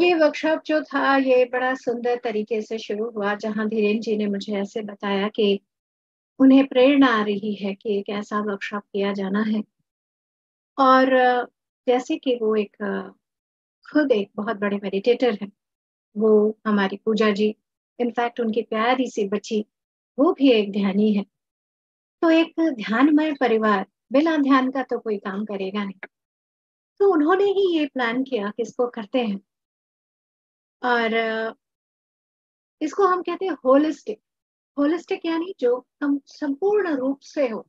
ये वर्कशॉप जो था ये बड़ा सुंदर तरीके से शुरू हुआ, जहाँ धीरेन जी ने मुझे ऐसे बताया कि उन्हें प्रेरणा आ रही है कि एक ऐसा वर्कशॉप किया जाना है। और जैसे कि वो एक खुद एक बहुत बड़े मेडिटेटर हैं, वो हमारी पूजा जी, इनफैक्ट उनकी प्यारी सी बच्ची, वो भी एक ध्यानी है। तो एक ध्यानमय परिवार बिना ध्यान का तो कोई काम करेगा नहीं। तो उन्होंने ही ये प्लान किया कि इसको करते हैं। और इसको हम कहते हैं होलिस्टिक। होलिस्टिक यानी जो हम संपूर्ण रूप से हो।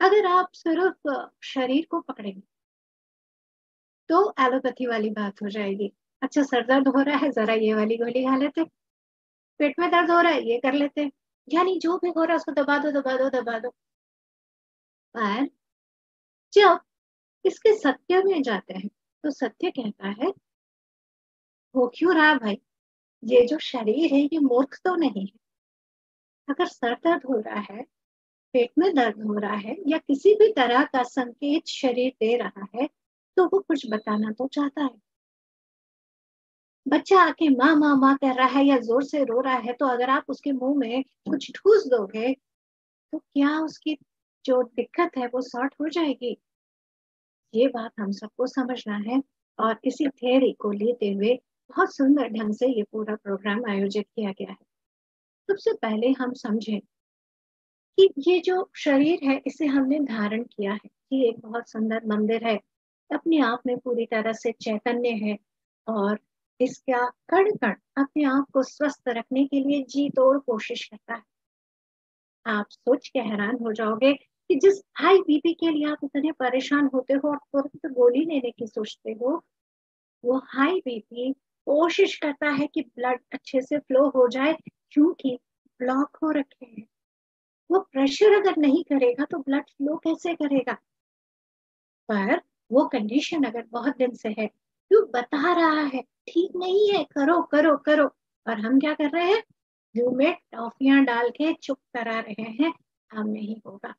अगर आप सिर्फ शरीर को पकड़ेंगे तो एलोपैथी वाली बात हो जाएगी। अच्छा, सर दर्द हो रहा है, जरा ये वाली गोली खा लेते। पेट में दर्द हो रहा है, ये कर लेते। यानी जो भी हो रहा है उसको दबा दो दबा दो दबा दो। पर जब इसके सत्य में जाते हैं तो सत्य कहता है, हो क्यों रहा भाई, ये जो शरीर है ये मूर्ख तो नहीं है। अगर सर दर्द हो रहा है, पेट में दर्द हो रहा है, या किसी भी तरह का संकेत शरीर दे रहा है, तो वो कुछ बताना तो चाहता है। बच्चा आके माँ माँ माँ कह रहा है या जोर से रो रहा है, तो अगर आप उसके मुंह में कुछ ठूस दोगे तो क्या उसकी जो दिक्कत है वो सॉर्ट हो जाएगी? ये बात हम सबको समझना है। और इसी थ्योरी को लेते हुए बहुत सुंदर ढंग से ये पूरा प्रोग्राम आयोजित किया गया है। सबसे पहले हम समझें कि ये जो शरीर है इसे हमने धारण किया है। ये एक बहुत सुंदर मंदिर है, अपने आप में पूरी तरह से चैतन्य है। और इसका कण कण अपने आप को स्वस्थ रखने के लिए जी तोड़ कोशिश करता है। आप सोच के हैरान हो जाओगे कि जिस हाई बीपी के लिए आप इतने परेशान होते हो और तुरंत गोली लेने की सोचते हो, वो हाई बीपी कोशिश करता है कि ब्लड अच्छे से फ्लो हो जाए, क्योंकि ब्लॉक हो रखे हैं। वो प्रेशर अगर नहीं करेगा तो ब्लड फ्लो कैसे करेगा? पर वो कंडीशन अगर बहुत दिन से है, क्यों बता रहा है ठीक नहीं है, करो करो करो, और हम क्या कर रहे हैं, मुंह में टॉफियां डाल के चुप करा रहे हैं, काम नहीं होगा।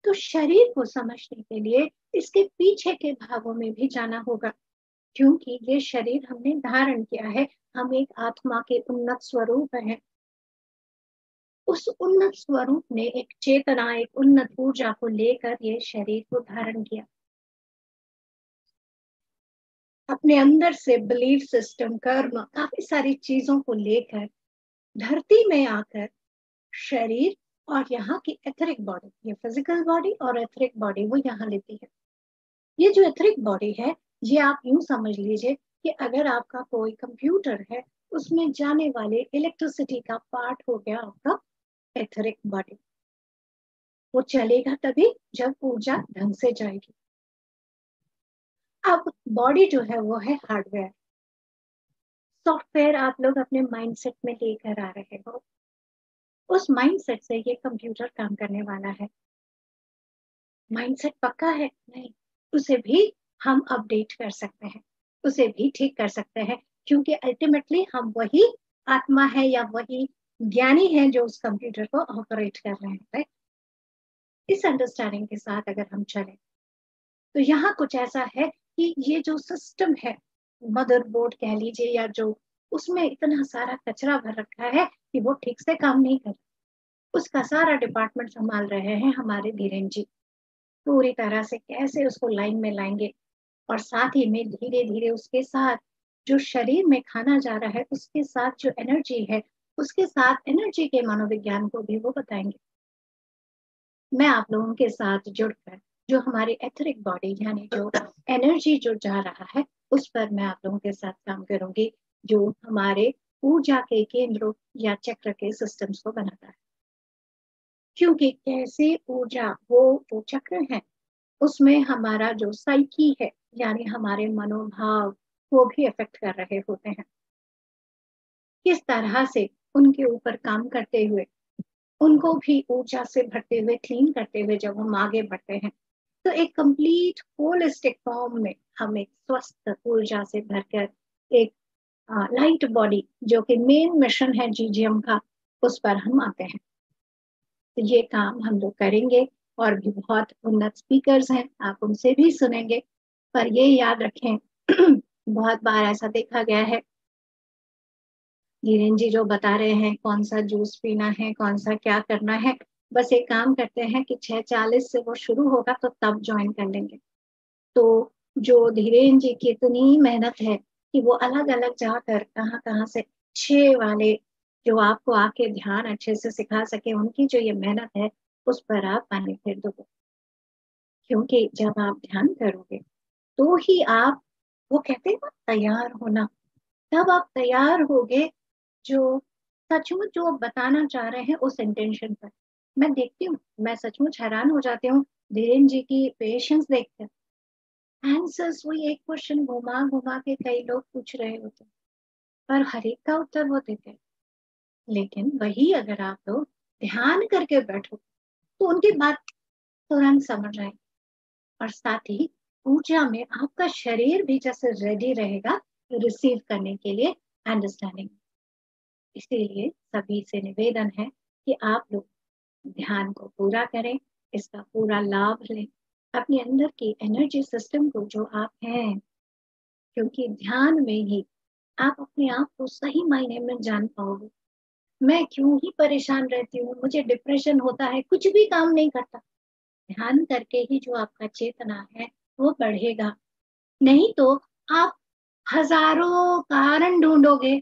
तो शरीर को समझने के लिए इसके पीछे के भागों में भी जाना होगा, क्योंकि ये शरीर हमने धारण किया है। हम एक आत्मा के उन्नत स्वरूप हैं। उस उन्नत स्वरूप ने एक चेतना, एक उन्नत ऊर्जा को लेकर ये शरीर को धारण किया। अपने अंदर से बिलीफ सिस्टम, कर्म, काफी सारी चीजों को लेकर धरती में आकर शरीर और यहाँ की एथरिक बॉडी, ये फिजिकल बॉडी और एथरिक बॉडी वो यहाँ लेती है। ये जो एथरिक बॉडी है, ये आप यूं समझ लीजिए कि अगर आपका कोई कंप्यूटर है, उसमें जाने वाले इलेक्ट्रिसिटी का पार्ट हो गया आपका एथरिक बॉडी। वो चलेगा तभी जब ऊर्जा ढंग से जाएगी। अब बॉडी जो है वो है हार्डवेयर। सॉफ्टवेयर आप लोग अपने माइंडसेट में लेकर आ रहे हो। उस माइंडसेट से ये कंप्यूटर काम करने वाला है। माइंडसेट पक्का है? नहीं। उसे भी हम अपडेट कर सकते हैं, उसे भी ठीक कर सकते हैं, क्योंकि अल्टीमेटली हम वही आत्मा है या वही ज्ञानी है जो उस कंप्यूटर को ऑपरेट कर रहे हैं, राइट? इस अंडरस्टैंडिंग के साथ अगर हम चलें तो यहाँ कुछ ऐसा है कि ये जो सिस्टम है, मदरबोर्ड कह लीजिए, या जो उसमें इतना सारा कचरा भर रखा है कि वो ठीक से काम नहीं कर रहा, उसका सारा डिपार्टमेंट संभाल रहे हैं हमारे धीरेन जी। पूरी तरह से कैसे उसको लाइन में लाएंगे, और साथ ही में धीरे धीरे उसके साथ जो शरीर में खाना जा रहा है, उसके साथ जो एनर्जी है, उसके साथ एनर्जी के मनोविज्ञान को भी वो बताएंगे। मैं आप लोगों के साथ जुड़कर जो हमारी एथरिक बॉडी यानी जो एनर्जी जो जा रहा है, उस पर मैं आप लोगों के साथ काम करूंगी, जो हमारे ऊर्जा के केंद्रों या चक्र के सिस्टम्स को बनाता है। क्योंकि कैसे ऊर्जा वो चक्र है, उसमें हमारा जो साइकी है, यानी हमारे मनोभाव, वो भी अफेक्ट कर रहे होते हैं। किस तरह से उनके ऊपर काम करते हुए, उनको भी ऊर्जा से भरते हुए, क्लीन करते हुए जब हम आगे बढ़ते हैं, तो एक कंप्लीट होलिस्टिक फॉर्म में हम एक स्वस्थ ऊर्जा से भरकर एक लाइट बॉडी, जो कि मेन मिशन है जीजीएम का, उस पर हम आते हैं। तो ये काम हम लोग करेंगे। और भी बहुत उन्नत स्पीकर्स हैं, आप उनसे भी सुनेंगे। पर ये याद रखें बहुत बार ऐसा देखा गया है, धीरेन जी जो बता रहे हैं कौन सा जूस पीना है, कौन सा क्या करना है, बस एक काम करते हैं कि 6:40 से वो शुरू होगा तो तब ज्वाइन कर लेंगे। तो जो धीरेन जी की इतनी मेहनत है कि वो अलग अलग जाकर कहाँ कहाँ से 6 वाले जो आपको आके ध्यान अच्छे से सिखा सके, उनकी जो ये मेहनत है उस पर आप पानी फेर दोगे। क्योंकि जब आप ध्यान करोगे तो ही आप, वो कहते हैं ना तैयार होना, तब आप तैयार होगे जो सचमुच जो आप बताना चाह रहे हैं उस इंटेंशन पर। मैं देखती हूँ, मैं सचमुच हैरान हो जाती हूँ धीरेन जी की पेशेंस देखकर। आंसर्स वही एक क्वेश्चन घुमा घुमा के कई लोग पूछ रहे होते हैं, पर हर एक का उत्तर वो देते हैं। लेकिन वही अगर आप लोग ध्यान करके बैठो तो उनकी बात तुरंत समझ आए, और साथ ही ऊर्जा में आपका शरीर भी जैसे रेडी रहेगा रिसीव करने के लिए, अंडरस्टैंडिंग। इसीलिए सभी से निवेदन है कि आप लोग ध्यान को पूरा करें, इसका पूरा लाभ लें, अपने अंदर की एनर्जी सिस्टम को जो आप हैं, क्योंकि ध्यान में ही आप अपने आप को सही मायने में जान पाओगे। मैं क्यों ही परेशान रहती हूँ, मुझे डिप्रेशन होता है, कुछ भी काम नहीं करता, ध्यान करके ही जो आपका चेतना है वो बढ़ेगा। नहीं तो आप हजारों कारण ढूंढोगे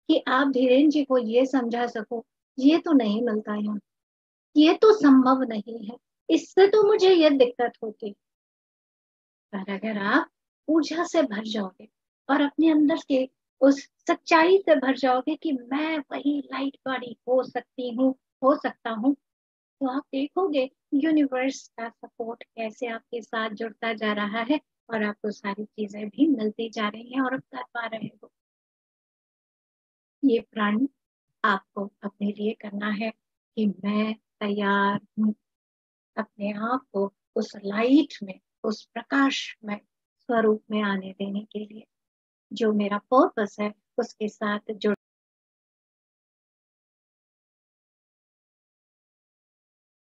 कि आप धीरेन जी को ये समझा सको, ये तो नहीं मिलता यहाँ, ये तो संभव नहीं है, इससे तो मुझे ये दिक्कत होती। पर अगर आप ऊर्जा से भर जाओगे और अपने अंदर के उस सच्चाई से भर जाओगे कि मैं वही लाइट बॉडी हो सकती हूँ, हो सकता हूँ, तो आप देखोगे यूनिवर्स का सपोर्ट कैसे आपके साथ जुड़ता जा रहा है, और आपको सारी चीजें भी मिलती जा रही हैं और आप कर पा रहे हो। ये प्रण आपको अपने लिए करना है कि मैं तैयार हूँ अपने आप को उस लाइट में, उस प्रकाश में स्वरूप में आने देने के लिए, जो मेरा पर्पस है उसके साथ जुड़